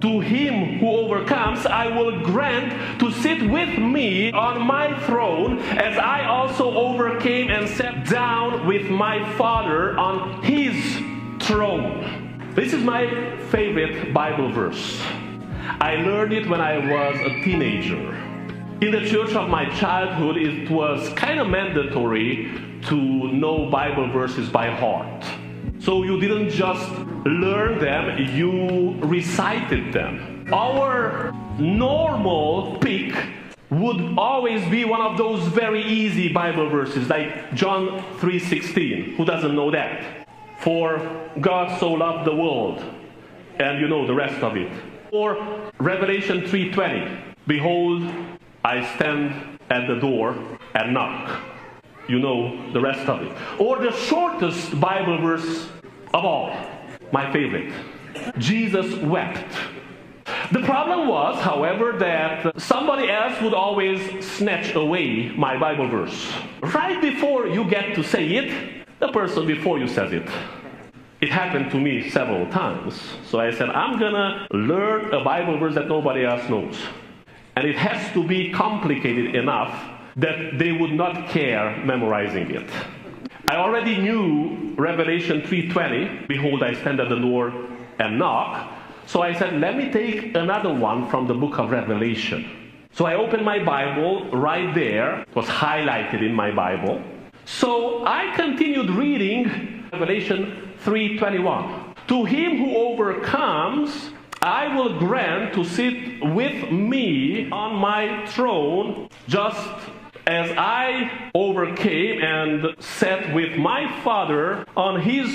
To him who overcomes, I will grant to sit with me on my throne, as I also overcame and sat down with my Father on his throne. This is my favorite Bible verse. I learned it when I was a teenager. In the church of my childhood, it was kind of mandatory to know Bible verses by heart. So you didn't just learn them, you recited them. Our normal pick would always be one of those very easy Bible verses, like John 3:16. Who doesn't know that? For God so loved the world, and you know the rest of it. Or Revelation 3:20. Behold, I stand at the door and knock. You know the rest of it. Or the shortest Bible verse of all, my favorite. Jesus wept. The problem was, however, that somebody else would always snatch away my Bible verse. Right before you get to say it, the person before you says it. It happened to me several times. So I said, I'm gonna learn a Bible verse that nobody else knows. And it has to be complicated enough that they would not care memorizing it. I already knew Revelation 3:20, behold, I stand at the door and knock. So I said, let me take another one from the book of Revelation. So I opened my Bible right there. It was highlighted in my Bible. So I continued reading Revelation 3:21. To him who overcomes, I will grant to sit with me on my throne, just as I overcame and sat with my Father on his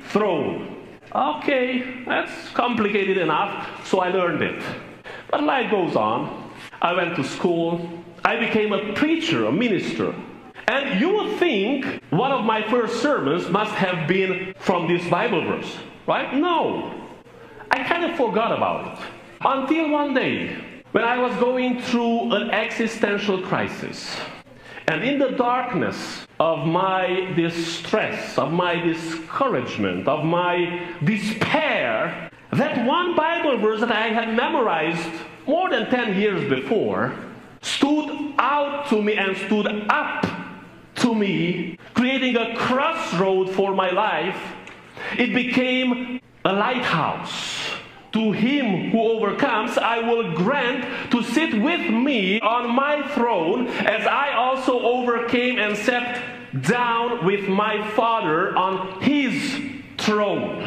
throne. Okay, that's complicated enough, so I learned it. But life goes on. I went to school. I became a preacher, a minister. And you would think one of my first sermons must have been from this Bible verse, right? No. I kind of forgot about it. Until one day, when I was going through an existential crisis. And in the darkness of my distress, of my discouragement, of my despair, that one Bible verse that I had memorized more than 10 years before stood out to me and stood up to me, creating a crossroad for my life. It became a lighthouse. To him who overcomes, I will grant to sit with me on my throne, as I also overcame and sat down with my Father on his throne.